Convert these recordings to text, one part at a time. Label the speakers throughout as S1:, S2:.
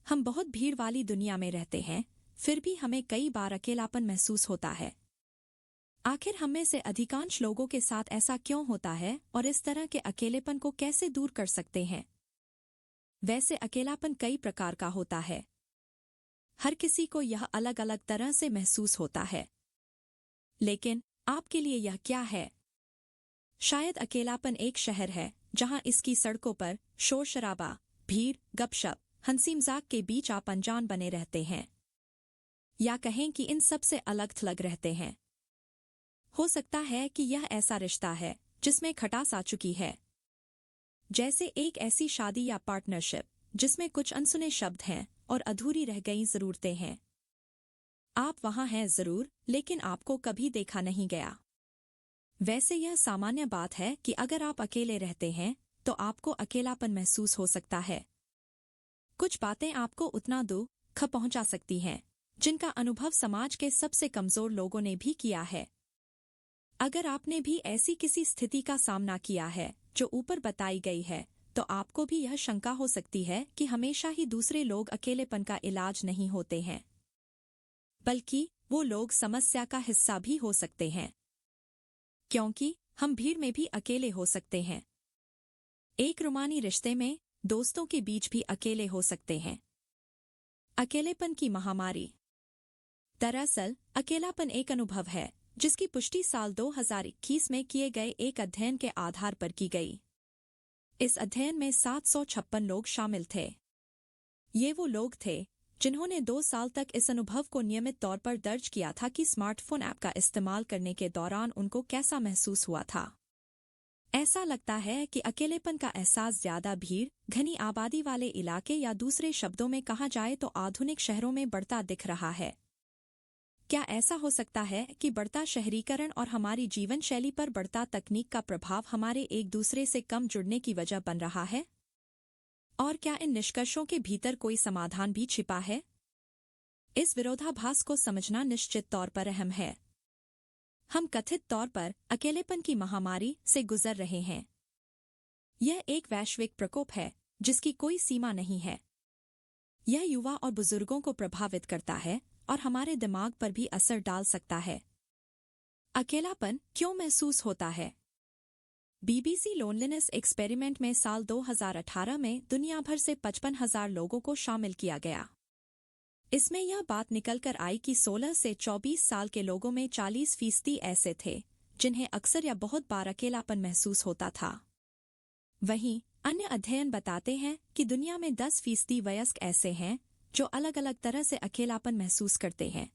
S1: हम बहुत भीड़ वाली दुनिया में रहते हैं, फिर भी हमें कई बार अकेलापन महसूस होता है। आखिर हम में से अधिकांश लोगों के साथ ऐसा क्यों होता है और इस तरह के अकेलेपन को कैसे दूर कर सकते हैं? वैसे अकेलापन कई प्रकार का होता है। हर किसी को यह अलग अलग तरह से महसूस होता है। लेकिन आपके लिए यह क्या है? शायद अकेलापन एक शहर है जहां इसकी सड़कों पर शोर शराबा, भीड़, गपशप, हंसी मजाक के बीच आप अनजान बने रहते हैं। या कहें कि इन सब से अलग थलग रहते हैं। हो सकता है कि यह ऐसा रिश्ता है जिसमें खटास आ चुकी है, जैसे एक ऐसी शादी या पार्टनरशिप जिसमें कुछ अनसुने शब्द हैं और अधूरी रह गई जरूरतें हैं। आप वहां हैं जरूर, लेकिन आपको कभी देखा नहीं गया। वैसे यह सामान्य बात है कि अगर आप अकेले रहते हैं तो आपको अकेलापन महसूस हो सकता है। कुछ बातें आपको उतना दुख पहुंचा सकती हैं जिनका अनुभव समाज के सबसे कमजोर लोगों ने भी किया है। अगर आपने भी ऐसी किसी स्थिति का सामना किया है जो ऊपर बताई गई है, तो आपको भी यह शंका हो सकती है कि हमेशा ही दूसरे लोग अकेलेपन का इलाज नहीं होते हैं, बल्कि वो लोग समस्या का हिस्सा भी हो सकते हैं। क्योंकि हम भीड़ में भी अकेले हो सकते हैं। एक रूमानी रिश्ते में दोस्तों के बीच भी अकेले हो सकते हैं। अकेलेपन की महामारी। दरअसल अकेलापन एक अनुभव है जिसकी पुष्टि साल 2021 में किए गए एक अध्ययन के आधार पर की गई। इस अध्ययन में 756 लोग शामिल थे। ये वो लोग थे जिन्होंने 2 साल तक इस अनुभव को नियमित तौर पर दर्ज किया था कि स्मार्टफोन ऐप का इस्तेमाल करने के दौरान उनको कैसा महसूस हुआ था। ऐसा लगता है कि अकेलेपन का एहसास ज्यादा भीड़, घनी आबादी वाले इलाके या दूसरे शब्दों में कहा जाए तो आधुनिक शहरों में बढ़ता दिख रहा है। क्या ऐसा हो सकता है कि बढ़ता शहरीकरण और हमारी जीवन शैली पर बढ़ता तकनीक का प्रभाव हमारे एक दूसरे से कम जुड़ने की वजह बन रहा है? और क्या इन निष्कर्षों के भीतर कोई समाधान भी छिपा है? इस विरोधाभास को समझना निश्चित तौर पर अहम है। हम कथित तौर पर अकेलेपन की महामारी से गुजर रहे हैं। यह एक वैश्विक प्रकोप है जिसकी कोई सीमा नहीं है। यह युवा और बुजुर्गों को प्रभावित करता है और हमारे दिमाग पर भी असर डाल सकता है। अकेलापन क्यों महसूस होता है? बीबीसी लोनलीनेस एक्सपेरिमेंट में साल 2018 में दुनिया भर से 55,000 लोगों को शामिल किया गया। इसमें यह बात निकलकर आई कि 16 से 24 साल के लोगों में 40% ऐसे थे जिन्हें अक्सर या बहुत बार अकेलापन महसूस होता था। वहीं अन्य अध्ययन बताते हैं कि दुनिया में 10% वयस्क ऐसे हैं जो अलग अलग तरह से अकेलापन महसूस करते हैं।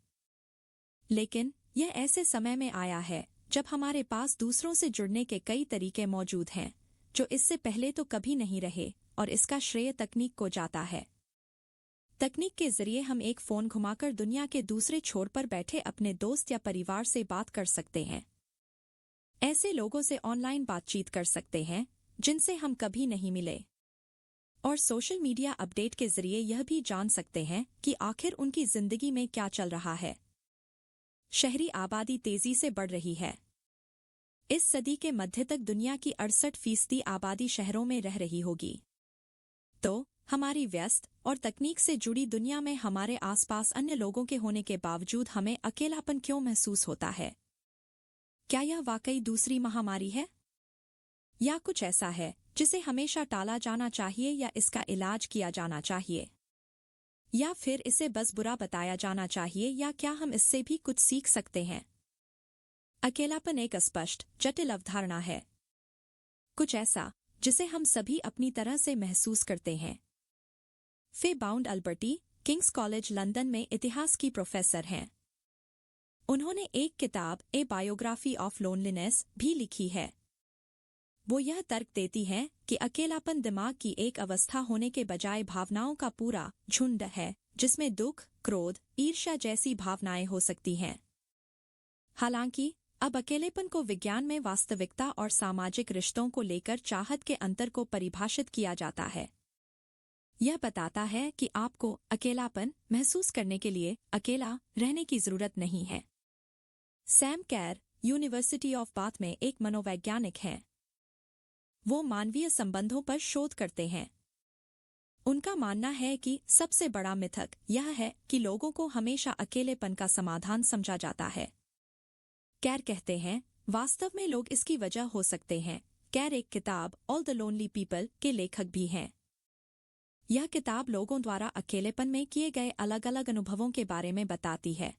S1: लेकिन यह ऐसे समय में आया है जब हमारे पास दूसरों से जुड़ने के कई तरीके मौजूद हैं जो इससे पहले तो कभी नहीं रहे, और इसका श्रेय तकनीक को जाता है। तकनीक के जरिए हम एक फोन घुमाकर दुनिया के दूसरे छोर पर बैठे अपने दोस्त या परिवार से बात कर सकते हैं। ऐसे लोगों से ऑनलाइन बातचीत कर सकते हैं जिनसे हम कभी नहीं मिले, और सोशल मीडिया अपडेट के जरिए यह भी जान सकते हैं कि आखिर उनकी जिंदगी में क्या चल रहा है। शहरी आबादी तेजी से बढ़ रही है। इस सदी के मध्य तक दुनिया की 68% आबादी शहरों में रह रही होगी। तो हमारी व्यस्त और तकनीक से जुड़ी दुनिया में हमारे आसपास अन्य लोगों के होने के बावजूद हमें अकेलापन क्यों महसूस होता है? क्या यह वाकई दूसरी महामारी है, या कुछ ऐसा है जिसे हमेशा टाला जाना चाहिए, या इसका इलाज किया जाना चाहिए, या फिर इसे बस बुरा बताया जाना चाहिए, या क्या हम इससे भी कुछ सीख सकते हैं? अकेलापन एक अस्पष्ट, जटिल अवधारणा है, कुछ ऐसा जिसे हम सभी अपनी तरह से महसूस करते हैं। फे बाउंड अल्बर्टी किंग्स कॉलेज लंदन में इतिहास की प्रोफेसर हैं। उन्होंने एक किताब ए बायोग्राफी ऑफ लोनलीनेस भी लिखी है। वो यह तर्क देती हैं कि अकेलापन दिमाग की एक अवस्था होने के बजाय भावनाओं का पूरा झुंड है जिसमें दुख, क्रोध, ईर्ष्या जैसी भावनाएं हो सकती हैं। हालांकि अब अकेलेपन को विज्ञान में वास्तविकता और सामाजिक रिश्तों को लेकर चाहत के अंतर को परिभाषित किया जाता है। यह बताता है कि आपको अकेलापन महसूस करने के लिए अकेला रहने की जरूरत नहीं है। Sam Carr University of Bath में एक मनोवैज्ञानिक हैं। वो मानवीय संबंधों पर शोध करते हैं। उनका मानना है कि सबसे बड़ा मिथक यह है कि लोगों को हमेशा अकेलेपन का समाधान समझा जाता है। कैर कहते हैं, वास्तव में लोग इसकी वजह हो सकते हैं। कैर एक किताब ऑल द लोनली पीपल के लेखक भी हैं। यह किताब लोगों द्वारा अकेलेपन में किए गए अलग अलग अनुभवों के बारे में बताती है।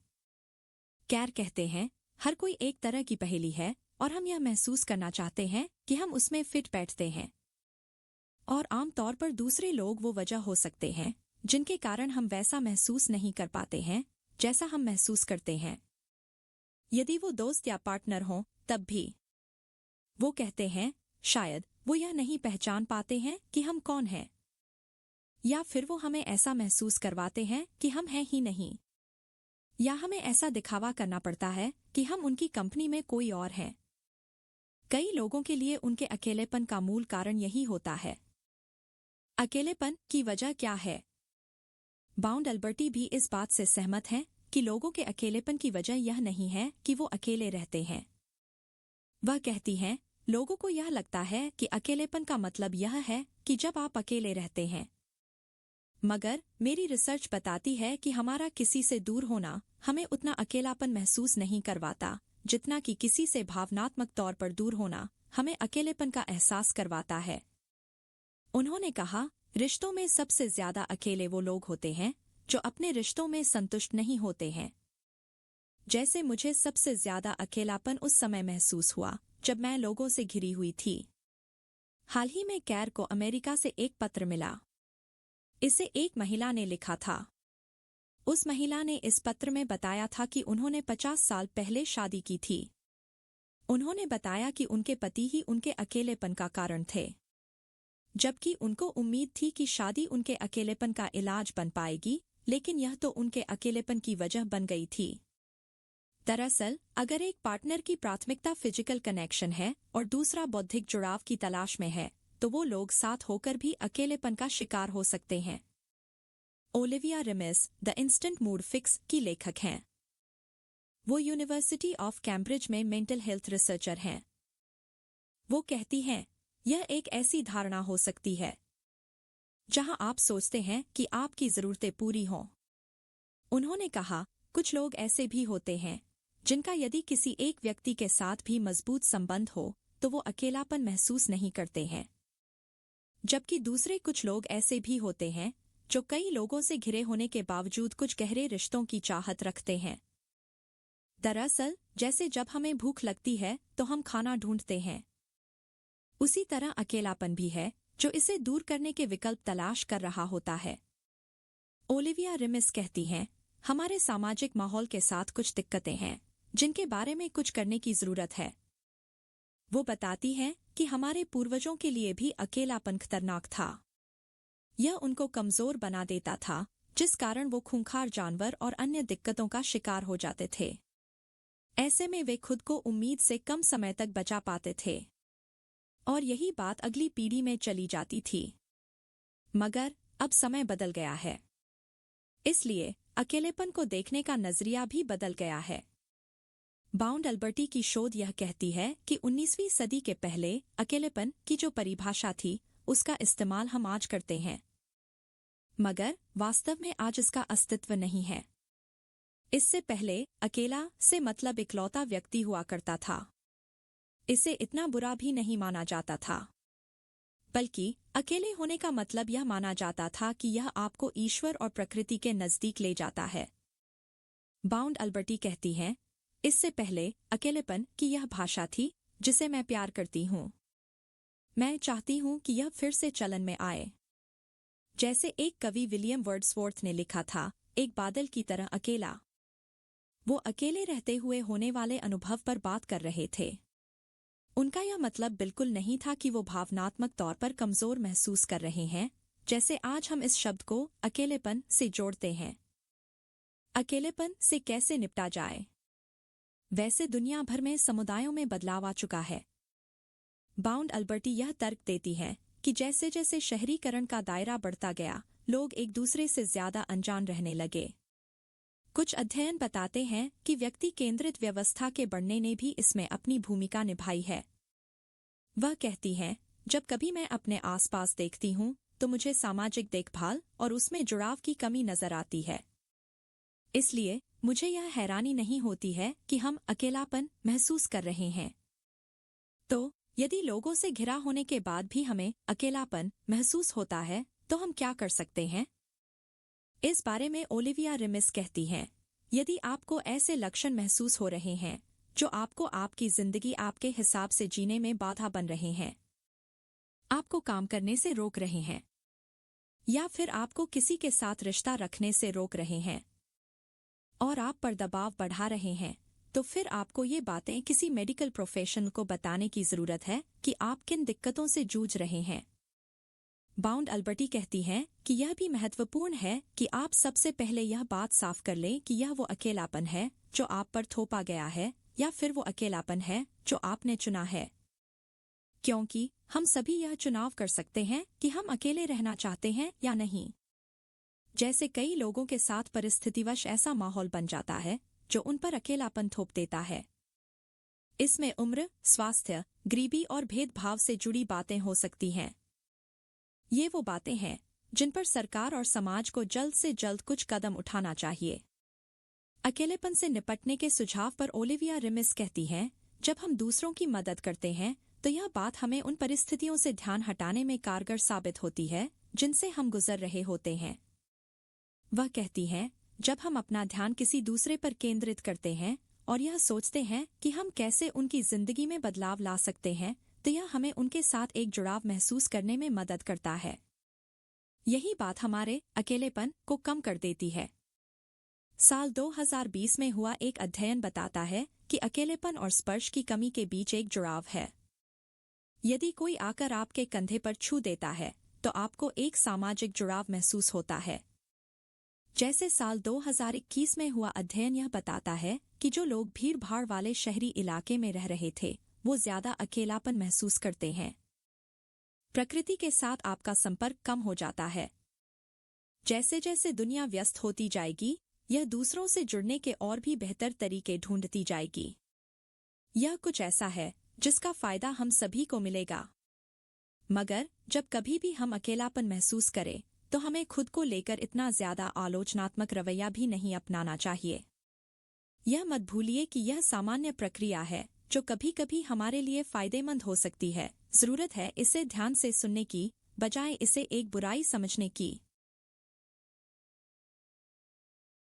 S1: कैर कहते हैं, हर कोई एक तरह की पहेली है और हम यह महसूस करना चाहते हैं कि हम उसमें फिट बैठते हैं। और आमतौर पर दूसरे लोग वो वजह हो सकते हैं जिनके कारण हम वैसा महसूस नहीं कर पाते हैं जैसा हम महसूस करते हैं। यदि वो दोस्त या पार्टनर हों तब भी वो कहते हैं, शायद वो यह नहीं पहचान पाते हैं कि हम कौन हैं, या फिर वो हमें ऐसा महसूस करवाते हैं कि हम हैं ही नहीं, या हमें ऐसा दिखावा करना पड़ता है कि हम उनकी कंपनी में कोई और हैं। कई लोगों के लिए उनके अकेलेपन का मूल कारण यही होता है। अकेलेपन की वजह क्या है? बाउंड अल्बर्टी भी इस बात से सहमत हैं कि लोगों के अकेलेपन की वजह यह नहीं है कि वो अकेले रहते हैं। वह कहती हैं, लोगों को यह लगता है कि अकेलेपन का मतलब यह है कि जब आप अकेले रहते हैं। मगर मेरी रिसर्च बताती है कि हमारा किसी से दूर होना हमें उतना अकेलापन महसूस नहीं करवाता जितना कि किसी से भावनात्मक तौर पर दूर होना हमें अकेलेपन का एहसास करवाता है। उन्होंने कहा, रिश्तों में सबसे ज्यादा अकेले वो लोग होते हैं जो अपने रिश्तों में संतुष्ट नहीं होते हैं। जैसे मुझे सबसे ज्यादा अकेलापन उस समय महसूस हुआ जब मैं लोगों से घिरी हुई थी। हाल ही में कैर को अमेरिका से एक पत्र मिला। इसे एक महिला ने लिखा था। उस महिला ने इस पत्र में बताया था कि उन्होंने 50 साल पहले शादी की थी। उन्होंने बताया कि उनके पति ही उनके अकेलेपन का कारण थे, जबकि उनको उम्मीद थी कि शादी उनके अकेलेपन का इलाज बन पाएगी, लेकिन यह तो उनके अकेलेपन की वजह बन गई थी। दरअसल, अगर एक पार्टनर की प्राथमिकता फिजिकल कनेक्शन है और दूसरा बौद्धिक जुड़ाव की तलाश में है, तो वो लोग साथ होकर भी अकेलेपन का शिकार हो सकते हैं। Olivia remiss the instant mood fix की लेखक हैं। वो यूनिवर्सिटी ऑफ कैम्ब्रिज में मेंटल हेल्थ रिसर्चर हैं। वो कहती हैं, यह एक ऐसी धारणा हो सकती है जहां आप सोचते हैं कि आपकी जरूरतें पूरी हों। उन्होंने कहा, कुछ लोग ऐसे भी होते हैं जिनका यदि किसी एक व्यक्ति के साथ भी मजबूत संबंध हो तो वो अकेलापन महसूस नहीं करते हैं, जबकि दूसरे कुछ लोग ऐसे भी होते हैं जो कई लोगों से घिरे होने के बावजूद कुछ गहरे रिश्तों की चाहत रखते हैं। दरअसल, जैसे जब हमें भूख लगती है तो हम खाना ढूंढते हैं, उसी तरह अकेलापन भी है जो इसे दूर करने के विकल्प तलाश कर रहा होता है। ओलिविया रिमिस कहती हैं, हमारे सामाजिक माहौल के साथ कुछ दिक्कतें हैं जिनके बारे में कुछ करने की जरूरत है। वो बताती हैं कि हमारे पूर्वजों के लिए भी अकेलापन खतरनाक था। यह उनको कमजोर बना देता था, जिस कारण वो खूंखार जानवर और अन्य दिक्कतों का शिकार हो जाते थे। ऐसे में वे खुद को उम्मीद से कम समय तक बचा पाते थे और यही बात अगली पीढ़ी में चली जाती थी। मगर अब समय बदल गया है, इसलिए अकेलेपन को देखने का नजरिया भी बदल गया है। बाउंड अल्बर्टी की शोध यह कहती है कि 19वीं सदी के पहले अकेलेपन की जो परिभाषा थी उसका इस्तेमाल हम आज करते हैं, मगर वास्तव में आज इसका अस्तित्व नहीं है। इससे पहले अकेला से मतलब इकलौता व्यक्ति हुआ करता था। इसे इतना बुरा भी नहीं माना जाता था, बल्कि अकेले होने का मतलब यह माना जाता था कि यह आपको ईश्वर और प्रकृति के नजदीक ले जाता है। बाउंड अल्बर्टी कहती हैं, इससे पहले अकेलेपन की यह भाषा थी जिसे मैं प्यार करती हूँ। मैं चाहती हूँ कि यह फिर से चलन में आए। जैसे एक कवि विलियम वर्ड्सवर्थ ने लिखा था, एक बादल की तरह अकेला। वो अकेले रहते हुए होने वाले अनुभव पर बात कर रहे थे। उनका यह मतलब बिल्कुल नहीं था कि वो भावनात्मक तौर पर कमजोर महसूस कर रहे हैं, जैसे आज हम इस शब्द को अकेलेपन से जोड़ते हैं। अकेलेपन से कैसे निपटा जाए? वैसे दुनिया भर में समुदायों में बदलाव आ चुका है। बाउंड अल्बर्टी यह तर्क देती है कि जैसे जैसे शहरीकरण का दायरा बढ़ता गया, लोग एक दूसरे से ज्यादा अनजान रहने लगे। कुछ अध्ययन बताते हैं कि व्यक्ति केंद्रित व्यवस्था के बढ़ने ने भी इसमें अपनी भूमिका निभाई है। वह कहती हैं, जब कभी मैं अपने आसपास देखती हूँ तो मुझे सामाजिक देखभाल और उसमें जुड़ाव की कमी नजर आती है। इसलिए मुझे यह हैरानी नहीं होती है कि हम अकेलापन महसूस कर रहे हैं। तो यदि लोगों से घिरा होने के बाद भी हमें अकेलापन महसूस होता है तो हम क्या कर सकते हैं? इस बारे में ओलिविया रिमिस कहती हैं, यदि आपको ऐसे लक्षण महसूस हो रहे हैं जो आपको आपकी जिंदगी आपके हिसाब से जीने में बाधा बन रहे हैं, आपको काम करने से रोक रहे हैं, या फिर आपको किसी के साथ रिश्ता रखने से रोक रहे हैं और आप पर दबाव बढ़ा रहे हैं, तो फिर आपको ये बातें किसी मेडिकल प्रोफेशनल को बताने की जरूरत है कि आप किन दिक्कतों से जूझ रहे हैं। बाउंड अल्बर्टी कहती हैं कि यह भी महत्वपूर्ण है कि आप सबसे पहले यह बात साफ कर लें कि यह वो अकेलापन है जो आप पर थोपा गया है या फिर वो अकेलापन है जो आपने चुना है। क्योंकि हम सभी यह चुनाव कर सकते हैं कि हम अकेले रहना चाहते हैं या नहीं। जैसे कई लोगों के साथ परिस्थितिवश ऐसा माहौल बन जाता है जो उन पर अकेलापन थोप देता है। इसमें उम्र, स्वास्थ्य, गरीबी और भेदभाव से जुड़ी बातें हो सकती हैं। ये वो बातें हैं जिन पर सरकार और समाज को जल्द से जल्द कुछ कदम उठाना चाहिए। अकेलेपन से निपटने के सुझाव पर ओलिविया रिमिस कहती हैं, जब हम दूसरों की मदद करते हैं तो यह बात हमें उन परिस्थितियों से ध्यान हटाने में कारगर साबित होती है जिनसे हम गुजर रहे होते हैं। वह कहती हैं, जब हम अपना ध्यान किसी दूसरे पर केंद्रित करते हैं और यह सोचते हैं कि हम कैसे उनकी जिंदगी में बदलाव ला सकते हैं, तो यह हमें उनके साथ एक जुड़ाव महसूस करने में मदद करता है। यही बात हमारे अकेलेपन को कम कर देती है। साल 2020 में हुआ एक अध्ययन बताता है कि अकेलेपन और स्पर्श की कमी के बीच एक जुड़ाव है। यदि कोई आकर आपके कंधे पर छू देता है तो आपको एक सामाजिक जुड़ाव महसूस होता है। जैसे साल 2021 में हुआ अध्ययन यह बताता है कि जो लोग भीड़-भाड़ वाले शहरी इलाके में रह रहे थे वो ज्यादा अकेलापन महसूस करते हैं। प्रकृति के साथ आपका संपर्क कम हो जाता है। जैसे जैसे दुनिया व्यस्त होती जाएगी, यह दूसरों से जुड़ने के और भी बेहतर तरीके ढूंढती जाएगी। यह कुछ ऐसा है जिसका फायदा हम सभी को मिलेगा। मगर जब कभी भी हम अकेलापन महसूस करें तो हमें खुद को लेकर इतना ज्यादा आलोचनात्मक रवैया भी नहीं अपनाना चाहिए। यह मत भूलिए कि यह सामान्य प्रक्रिया है जो कभी कभी हमारे लिए फायदेमंद हो सकती है। जरूरत है इसे ध्यान से सुनने की बजाय इसे एक बुराई समझने की।